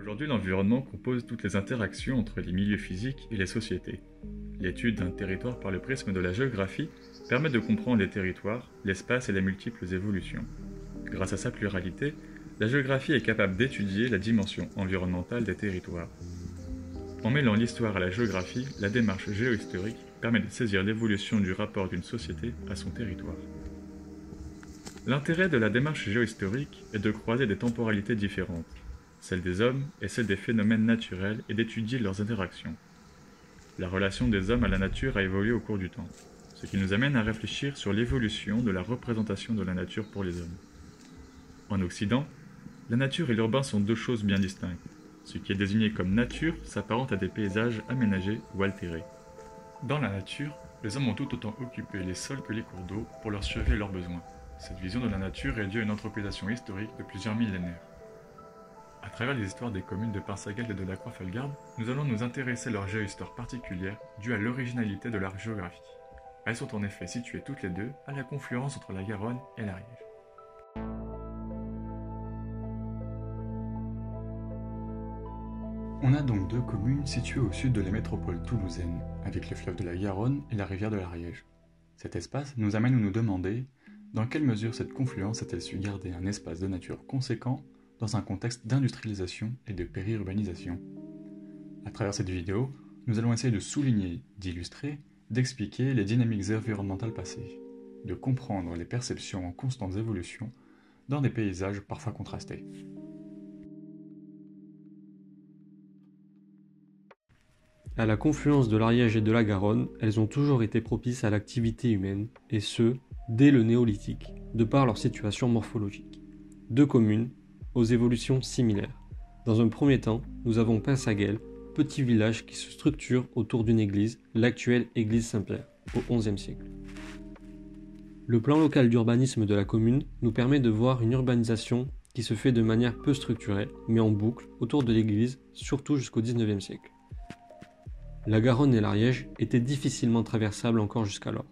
Aujourd'hui, l'environnement compose toutes les interactions entre les milieux physiques et les sociétés. L'étude d'un territoire par le prisme de la géographie permet de comprendre les territoires, l'espace et les multiples évolutions. Grâce à sa pluralité, la géographie est capable d'étudier la dimension environnementale des territoires. En mêlant l'histoire à la géographie, la démarche géohistorique permet de saisir l'évolution du rapport d'une société à son territoire. L'intérêt de la démarche géohistorique est de croiser des temporalités différentes, celle des hommes et celle des phénomènes naturels, et d'étudier leurs interactions. La relation des hommes à la nature a évolué au cours du temps, ce qui nous amène à réfléchir sur l'évolution de la représentation de la nature pour les hommes. En Occident, la nature et l'urbain sont deux choses bien distinctes. Ce qui est désigné comme nature s'apparente à des paysages aménagés ou altérés. Dans la nature, les hommes ont tout autant occupé les sols que les cours d'eau pour leur survie et leurs besoins. Cette vision de la nature est due à une anthropisation historique de plusieurs millénaires. À travers les histoires des communes de Pinsagel et de la Croix-Falgarde, nous allons nous intéresser à leur géohistoire particulière due à l'originalité de leur géographie. Elles sont en effet situées toutes les deux à la confluence entre la Garonne et l'Ariège. On a donc deux communes situées au sud de la métropole toulousaine, avec les fleuves de la Garonne et la rivière de l'Ariège. Cet espace nous amène à nous demander dans quelle mesure cette confluence a-t-elle su garder un espace de nature conséquent dans un contexte d'industrialisation et de périurbanisation. À travers cette vidéo, nous allons essayer de souligner, d'illustrer, d'expliquer les dynamiques environnementales passées, de comprendre les perceptions en constante évolution dans des paysages parfois contrastés. À la confluence de l'Ariège et de la Garonne, elles ont toujours été propices à l'activité humaine, et ce, dès le néolithique, de par leur situation morphologique. Deux communes, aux évolutions similaires. Dans un premier temps, nous avons Pinsagel, petit village qui se structure autour d'une église, l'actuelle église Saint-Pierre, au XIe siècle. Le plan local d'urbanisme de la commune nous permet de voir une urbanisation qui se fait de manière peu structurée, mais en boucle, autour de l'église, surtout jusqu'au XIXe siècle. La Garonne et l'Ariège étaient difficilement traversables encore jusqu'alors.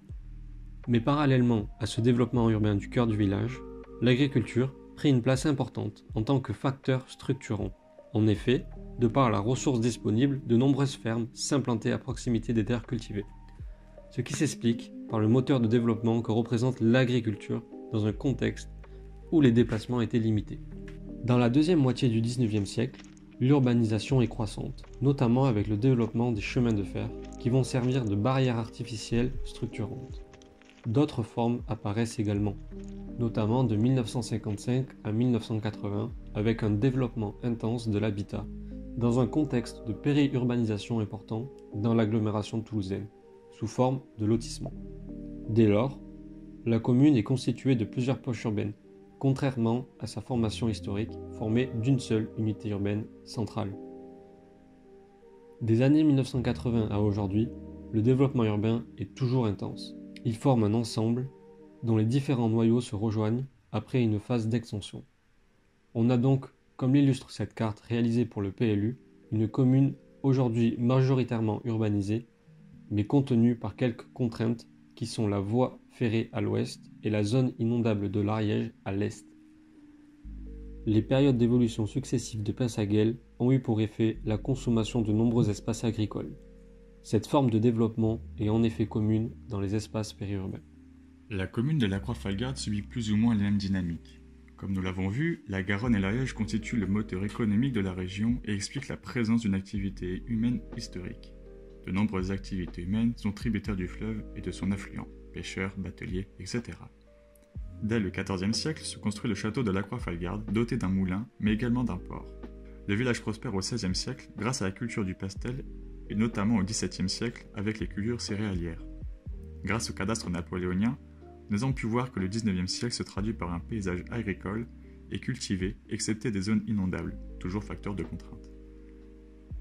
Mais parallèlement à ce développement urbain du cœur du village, l'agriculture prit une place importante en tant que facteur structurant. En effet, de par la ressource disponible, de nombreuses fermes s'implantaient à proximité des terres cultivées. Ce qui s'explique par le moteur de développement que représente l'agriculture dans un contexte où les déplacements étaient limités. Dans la deuxième moitié du XIXe siècle, l'urbanisation est croissante, notamment avec le développement des chemins de fer qui vont servir de barrières artificielles structurantes. D'autres formes apparaissent également, notamment de 1955 à 1980 avec un développement intense de l'habitat, dans un contexte de périurbanisation important dans l'agglomération toulousaine, sous forme de lotissement. Dès lors, la commune est constituée de plusieurs poches urbaines, contrairement à sa formation historique formée d'une seule unité urbaine centrale. Des années 1980 à aujourd'hui, le développement urbain est toujours intense. Il forme un ensemble dont les différents noyaux se rejoignent après une phase d'extension. On a donc, comme l'illustre cette carte réalisée pour le PLU, une commune aujourd'hui majoritairement urbanisée, mais contenue par quelques contraintes qui sont la voie ferrée à l'ouest et la zone inondable de l'Ariège à l'est. Les périodes d'évolution successives de Pinsagel ont eu pour effet la consommation de nombreux espaces agricoles. Cette forme de développement est en effet commune dans les espaces périurbains. La commune de la Croix-Falgarde subit plus ou moins les mêmes dynamiques. Comme nous l'avons vu, la Garonne et l'Ariège constituent le moteur économique de la région et expliquent la présence d'une activité humaine historique. De nombreuses activités humaines sont tributaires du fleuve et de son affluent, pêcheurs, bateliers, etc. Dès le XIVe siècle se construit le château de la Croix-Falgarde, doté d'un moulin, mais également d'un port. Le village prospère au XVIe siècle grâce à la culture du pastel et notamment au XVIIe siècle avec les cultures céréalières. Grâce au cadastre napoléonien, nous avons pu voir que le XIXe siècle se traduit par un paysage agricole et cultivé, excepté des zones inondables, toujours facteur de contrainte.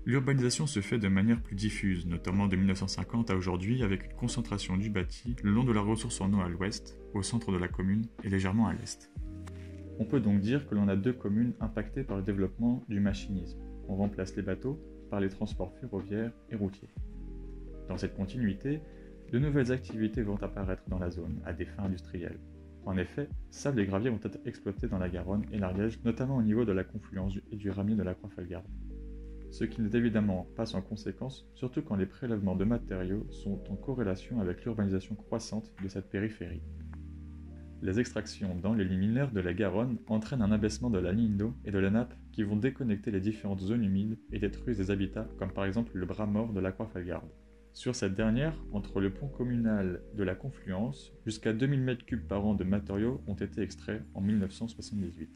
L'urbanisation se fait de manière plus diffuse, notamment de 1950 à aujourd'hui, avec une concentration du bâti le long de la ressource en eau à l'ouest, au centre de la commune et légèrement à l'est. On peut donc dire que l'on a deux communes impactées par le développement du machinisme. On remplace les bateaux par les transports ferroviaires et routiers. Dans cette continuité, de nouvelles activités vont apparaître dans la zone à des fins industrielles. En effet, sable et gravier vont être exploités dans la Garonne et l'Ariège, notamment au niveau de la confluence et du ramier de la Croix-Falgarde. Ce qui n'est évidemment pas sans conséquence, surtout quand les prélèvements de matériaux sont en corrélation avec l'urbanisation croissante de cette périphérie. Les extractions dans les lits mineures de la Garonne entraînent un abaissement de la ligne d'eau et de la nappe qui vont déconnecter les différentes zones humides et détruire des habitats comme par exemple le bras mort de la Croix-Falgarde. Sur cette dernière, entre le pont communal de la Confluence, jusqu'à 2000 m3 par an de matériaux ont été extraits en 1978.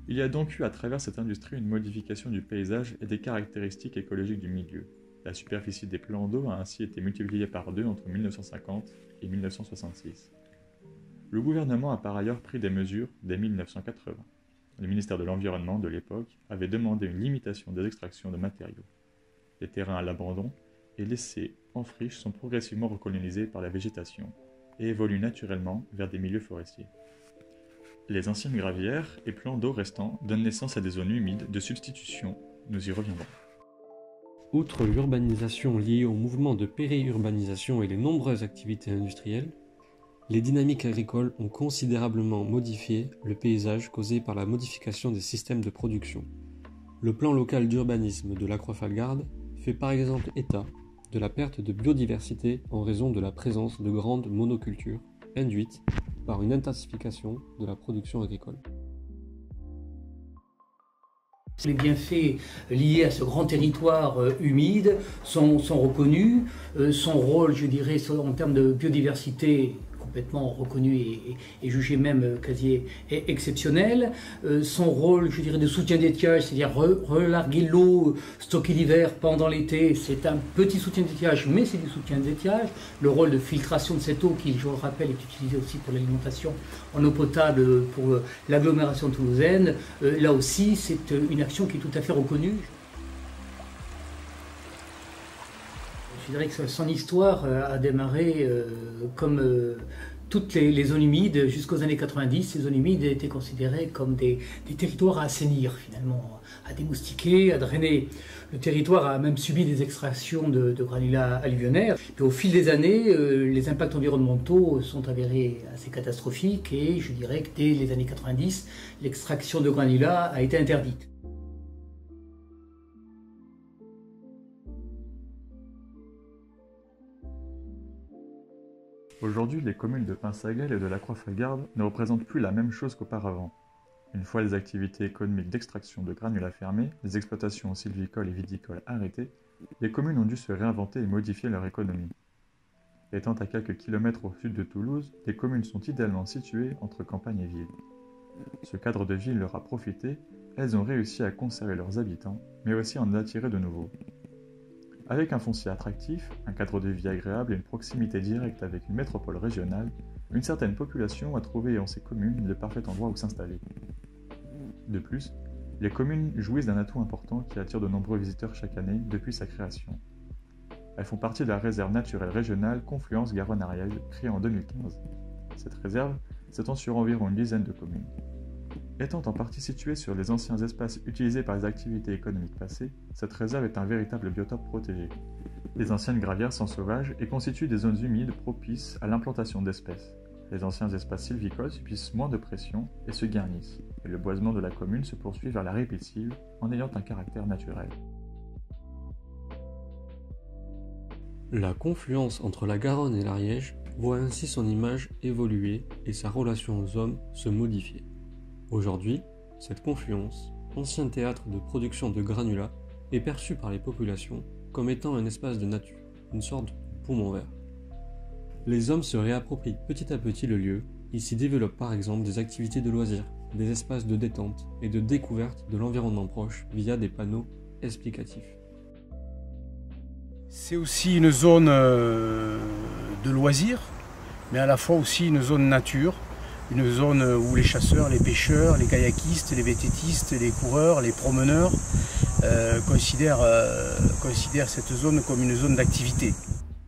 Il y a donc eu à travers cette industrie une modification du paysage et des caractéristiques écologiques du milieu. La superficie des plans d'eau a ainsi été multipliée par 2 entre 1950 et 1966. Le gouvernement a par ailleurs pris des mesures dès 1980. Le ministère de l'Environnement de l'époque avait demandé une limitation des extractions de matériaux. Les terrains à l'abandon et laissés en friche sont progressivement recolonisés par la végétation et évoluent naturellement vers des milieux forestiers. Les anciennes gravières et plans d'eau restants donnent naissance à des zones humides de substitution, nous y reviendrons. Outre l'urbanisation liée au mouvement de périurbanisation et les nombreuses activités industrielles, les dynamiques agricoles ont considérablement modifié le paysage causé par la modification des systèmes de production. Le plan local d'urbanisme de la Croix-Falgarde fait par exemple état de la perte de biodiversité en raison de la présence de grandes monocultures induites par une intensification de la production agricole. Les bienfaits liés à ce grand territoire humide sont reconnus. Son rôle, je dirais, en termes de biodiversité, complètement reconnu et jugé même quasi exceptionnel. Son rôle, je dirais, de soutien d'étiage, c'est-à-dire relarguer l'eau stockée l'hiver pendant l'été, c'est un petit soutien d'étiage, mais c'est du soutien d'étiage. Le rôle de filtration de cette eau, qui, je le rappelle, est utilisé aussi pour l'alimentation en eau potable pour l'agglomération toulousaine, là aussi, c'est une action qui est tout à fait reconnue. Je dirais que son histoire a démarré comme toutes les zones humides jusqu'aux années 90. Ces zones humides étaient considérées comme des territoires à assainir, finalement, à démoustiquer, à drainer. Le territoire a même subi des extractions de granulats alluvionnaires. Puis au fil des années, les impacts environnementaux sont avérés assez catastrophiques et je dirais que dès les années 90, l'extraction de granulats a été interdite. Aujourd'hui, les communes de Pinsaguel et de la Croix-Falgarde ne représentent plus la même chose qu'auparavant. Une fois les activités économiques d'extraction de granulats fermées, les exploitations sylvicoles et viticoles arrêtées, les communes ont dû se réinventer et modifier leur économie. Étant à quelques kilomètres au sud de Toulouse, les communes sont idéalement situées entre campagne et ville. Ce cadre de ville leur a profité, elles ont réussi à conserver leurs habitants, mais aussi à en attirer de nouveaux. Avec un foncier attractif, un cadre de vie agréable et une proximité directe avec une métropole régionale, une certaine population a trouvé en ces communes le parfait endroit où s'installer. De plus, les communes jouissent d'un atout important qui attire de nombreux visiteurs chaque année depuis sa création. Elles font partie de la réserve naturelle régionale Confluence Garonne-Ariège, créée en 2015. Cette réserve s'étend sur environ une dizaine de communes. Étant en partie située sur les anciens espaces utilisés par les activités économiques passées, cette réserve est un véritable biotope protégé. Les anciennes gravières sont sauvages et constituent des zones humides propices à l'implantation d'espèces. Les anciens espaces sylvicoles subissent moins de pression et se garnissent, et le boisement de la commune se poursuit vers la ripisylve en ayant un caractère naturel. La confluence entre la Garonne et l'Ariège voit ainsi son image évoluer et sa relation aux hommes se modifier. Aujourd'hui, cette confluence, ancien théâtre de production de granulats, est perçue par les populations comme étant un espace de nature, une sorte de poumon vert. Les hommes se réapproprient petit à petit le lieu, ils s'y développent par exemple des activités de loisirs, des espaces de détente et de découverte de l'environnement proche via des panneaux explicatifs. C'est aussi une zone de loisirs, mais à la fois aussi une zone nature, une zone où les chasseurs, les pêcheurs, les kayakistes, les vététistes, les coureurs, les promeneurs considèrent cette zone comme une zone d'activité.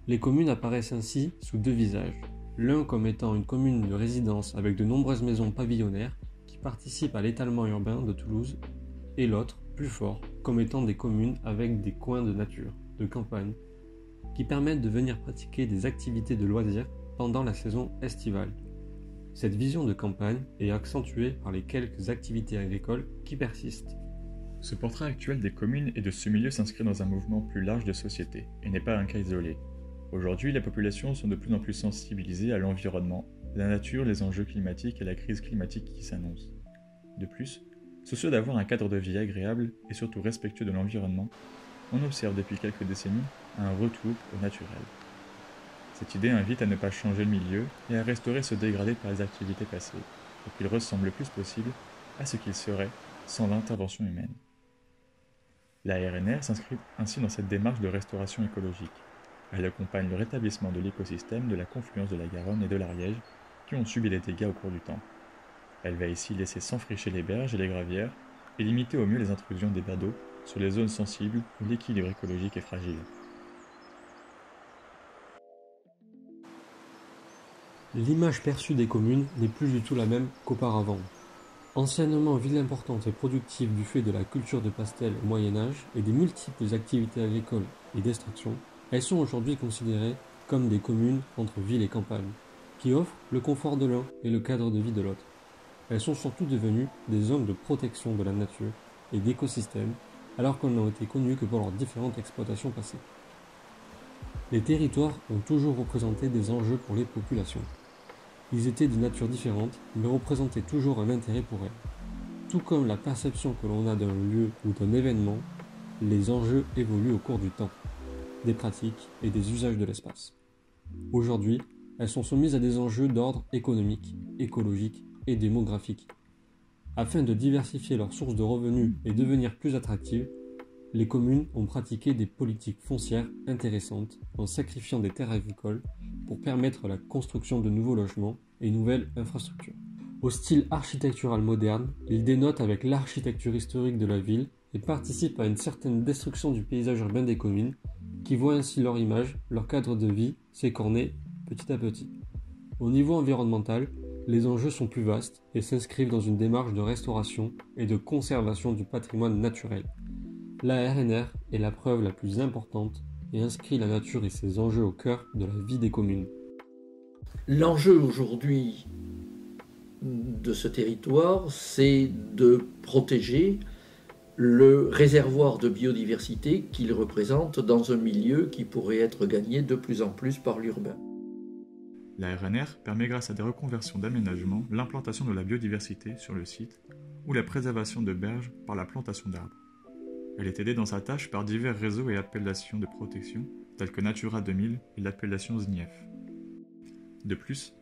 Les communes apparaissent ainsi sous deux visages, l'un comme étant une commune de résidence avec de nombreuses maisons pavillonnaires qui participent à l'étalement urbain de Toulouse, et l'autre, plus fort, comme étant des communes avec des coins de nature, de campagne, qui permettent de venir pratiquer des activités de loisirs pendant la saison estivale, cette vision de campagne est accentuée par les quelques activités agricoles qui persistent. Ce portrait actuel des communes et de ce milieu s'inscrit dans un mouvement plus large de société et n'est pas un cas isolé. Aujourd'hui, les populations sont de plus en plus sensibilisées à l'environnement, la nature, les enjeux climatiques et la crise climatique qui s'annonce. De plus, soucieux d'avoir un cadre de vie agréable et surtout respectueux de l'environnement, on observe depuis quelques décennies un retour au naturel. Cette idée invite à ne pas changer le milieu et à restaurer ce dégradé par les activités passées, pour qu'il ressemble le plus possible à ce qu'il serait sans l'intervention humaine. La RNR s'inscrit ainsi dans cette démarche de restauration écologique. Elle accompagne le rétablissement de l'écosystème de la confluence de la Garonne et de l'Ariège qui ont subi des dégâts au cours du temps. Elle va ici laisser s'enfricher les berges et les gravières et limiter au mieux les intrusions des badauds sur les zones sensibles où l'équilibre écologique est fragile. L'image perçue des communes n'est plus du tout la même qu'auparavant. Anciennement ville importante et productive du fait de la culture de pastel au Moyen-Âge et des multiples activités agricoles et d'extraction, elles sont aujourd'hui considérées comme des communes entre ville et campagne, qui offrent le confort de l'un et le cadre de vie de l'autre. Elles sont surtout devenues des zones de protection de la nature et d'écosystèmes, alors qu'elles n'ont été connues que pour leurs différentes exploitations passées. Les territoires ont toujours représenté des enjeux pour les populations. Ils étaient de nature différente, mais représentaient toujours un intérêt pour elles. Tout comme la perception que l'on a d'un lieu ou d'un événement, les enjeux évoluent au cours du temps, des pratiques et des usages de l'espace. Aujourd'hui, elles sont soumises à des enjeux d'ordre économique, écologique et démographique. Afin de diversifier leurs sources de revenus et devenir plus attractives, les communes ont pratiqué des politiques foncières intéressantes en sacrifiant des terres agricoles pour permettre la construction de nouveaux logements et nouvelles infrastructures. Au style architectural moderne, ils dénotent avec l'architecture historique de la ville et participent à une certaine destruction du paysage urbain des communes, qui voient ainsi leur image, leur cadre de vie s'écorner petit à petit. Au niveau environnemental, les enjeux sont plus vastes et s'inscrivent dans une démarche de restauration et de conservation du patrimoine naturel. La RNR est la preuve la plus importante et inscrit la nature et ses enjeux au cœur de la vie des communes. L'enjeu aujourd'hui de ce territoire, c'est de protéger le réservoir de biodiversité qu'il représente dans un milieu qui pourrait être gagné de plus en plus par l'urbain. La RNR permet grâce à des reconversions d'aménagement l'implantation de la biodiversité sur le site ou la préservation de berges par la plantation d'arbres. Elle est aidée dans sa tâche par divers réseaux et appellations de protection tels que Natura 2000 et l'appellation ZNIEF. De plus,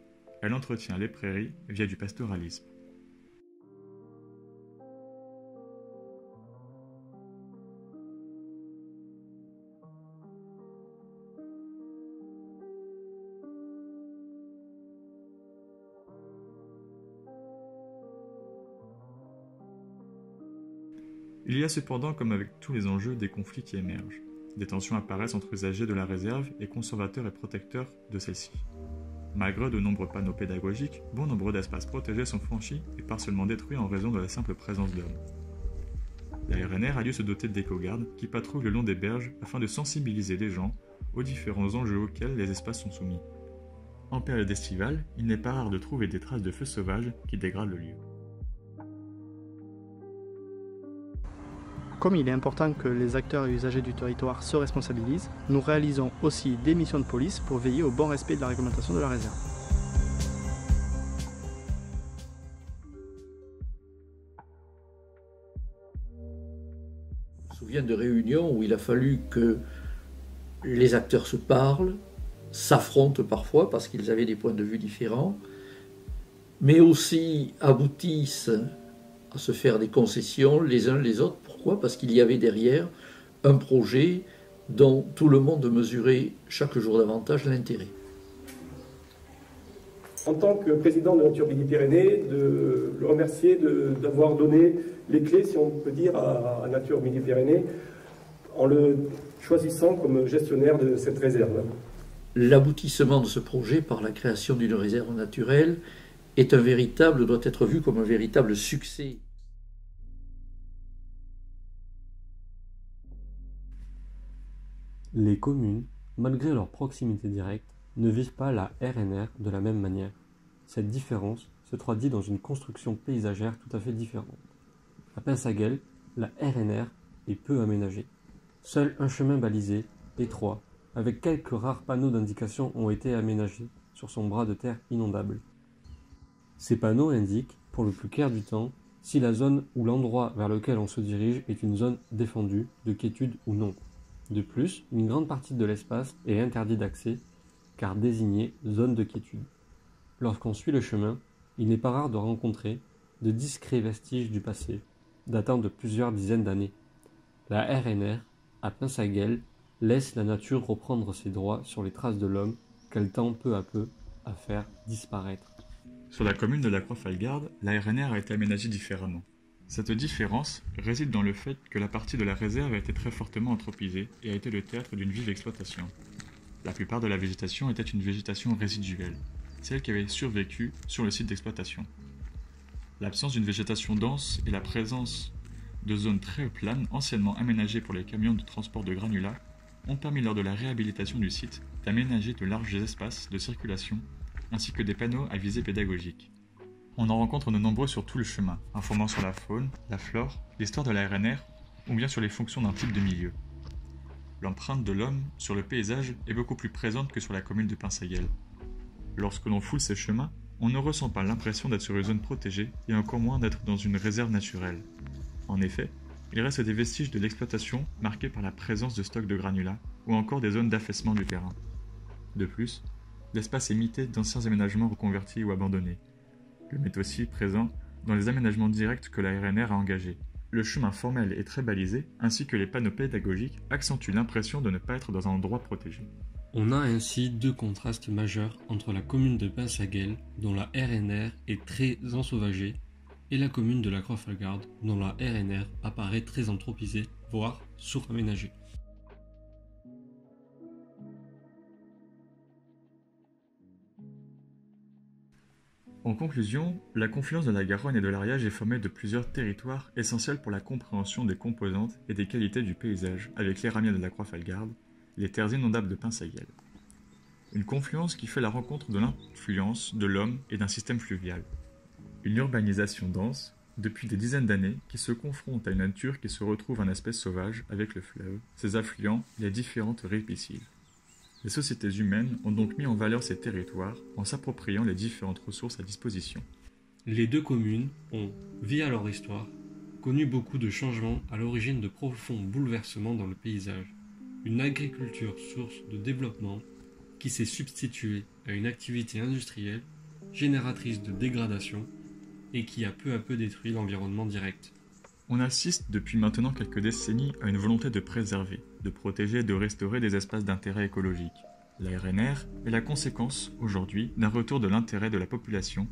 elle entretient les prairies via du pastoralisme. Il y a cependant, comme avec tous les enjeux, des conflits qui émergent. Des tensions apparaissent entre usagers de la réserve et conservateurs et protecteurs de celle-ci. Malgré de nombreux panneaux pédagogiques, bon nombre d'espaces protégés sont franchis et partiellement détruits en raison de la simple présence d'hommes. La RNR a dû se doter d'éco-gardes qui patrouillent le long des berges afin de sensibiliser les gens aux différents enjeux auxquels les espaces sont soumis. En période estivale, il n'est pas rare de trouver des traces de feux sauvages qui dégradent le lieu. Comme il est important que les acteurs et usagers du territoire se responsabilisent, nous réalisons aussi des missions de police pour veiller au bon respect de la réglementation de la réserve. Je me souviens de réunions où il a fallu que les acteurs se parlent, s'affrontent parfois parce qu'ils avaient des points de vue différents, mais aussi aboutissent à se faire des concessions les uns les autres. Pourquoi ? Parce qu'il y avait derrière un projet dont tout le monde mesurait chaque jour davantage l'intérêt. En tant que président de Nature Midi-Pyrénées, de le remercier d'avoir donné les clés, si on peut dire, à Nature Midi-Pyrénées, en le choisissant comme gestionnaire de cette réserve. L'aboutissement de ce projet par la création d'une réserve naturelle doit être vu comme un véritable succès. Les communes, malgré leur proximité directe, ne vivent pas la RNR de la même manière. cette différence se traduit dans une construction paysagère tout à fait différente. À Pinsaguel, la RNR est peu aménagée. Seul un chemin balisé, étroit, avec quelques rares panneaux d'indication ont été aménagés sur son bras de terre inondable. Ces panneaux indiquent, pour le plus clair du temps, si la zone ou l'endroit vers lequel on se dirige est une zone défendue, de quiétude ou non. De plus, une grande partie de l'espace est interdite d'accès, car désignée zone de quiétude. Lorsqu'on suit le chemin, il n'est pas rare de rencontrer de discrets vestiges du passé, datant de plusieurs dizaines d'années. La RNR, à Pinsaguel, laisse la nature reprendre ses droits sur les traces de l'homme qu'elle tend peu à peu à faire disparaître. Sur la commune de la Croix-Falgarde, la RNR a été aménagée différemment. Cette différence réside dans le fait que la partie de la réserve a été très fortement anthropisée et a été le théâtre d'une vive exploitation. La plupart de la végétation était une végétation résiduelle, celle qui avait survécu sur le site d'exploitation. L'absence d'une végétation dense et la présence de zones très planes anciennement aménagées pour les camions de transport de granulats ont permis lors de la réhabilitation du site d'aménager de larges espaces de circulation ainsi que des panneaux à visée pédagogique. On en rencontre de nombreux sur tout le chemin, informant sur la faune, la flore, l'histoire de la RNR ou bien sur les fonctions d'un type de milieu. L'empreinte de l'homme sur le paysage est beaucoup plus présente que sur la commune de Pinsaguel. Lorsque l'on foule ces chemins, on ne ressent pas l'impression d'être sur une zone protégée et encore moins d'être dans une réserve naturelle. En effet, il reste des vestiges de l'exploitation marqués par la présence de stocks de granulats ou encore des zones d'affaissement du terrain. De plus, l'espace est mité d'anciens aménagements reconvertis ou abandonnés. Le met aussi présent dans les aménagements directs que la RNR a engagés. Le chemin formel est très balisé, ainsi que les panneaux pédagogiques accentuent l'impression de ne pas être dans un endroit protégé. On a ainsi deux contrastes majeurs entre la commune de Pinsaguel, dont la RNR est très ensauvagée, et la commune de la Croix-Falgarde, dont la RNR apparaît très anthropisée, voire suraménagée. En conclusion, la confluence de la Garonne et de l'Ariège est formée de plusieurs territoires essentiels pour la compréhension des composantes et des qualités du paysage, avec les ramiers de la Croix-Falgarde, les terres inondables de Pinsaguel. Une confluence qui fait la rencontre de l'influence de l'homme et d'un système fluvial. Une urbanisation dense, depuis des dizaines d'années, qui se confronte à une nature qui se retrouve en espèce sauvage avec le fleuve, ses affluents et les différentes rives piscives. Les sociétés humaines ont donc mis en valeur ces territoires en s'appropriant les différentes ressources à disposition. Les deux communes ont, via leur histoire, connu beaucoup de changements à l'origine de profonds bouleversements dans le paysage. Une agriculture source de développement qui s'est substituée à une activité industrielle génératrice de dégradation et qui a peu à peu détruit l'environnement direct. On assiste depuis maintenant quelques décennies à une volonté de préserver, de protéger et de restaurer des espaces d'intérêt écologique. La RNR est la conséquence, aujourd'hui, d'un retour de l'intérêt de la population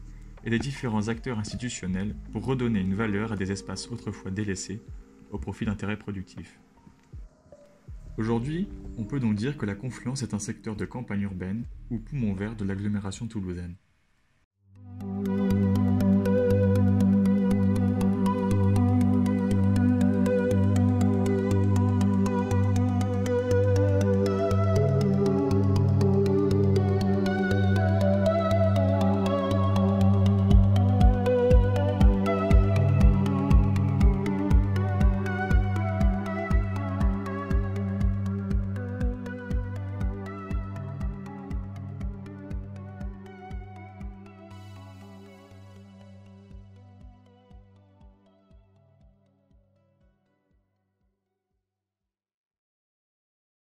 et des différents acteurs institutionnels pour redonner une valeur à des espaces autrefois délaissés au profit d'intérêts productifs. Aujourd'hui, on peut donc dire que la confluence est un secteur de campagne urbaine ou poumon vert de l'agglomération toulousaine.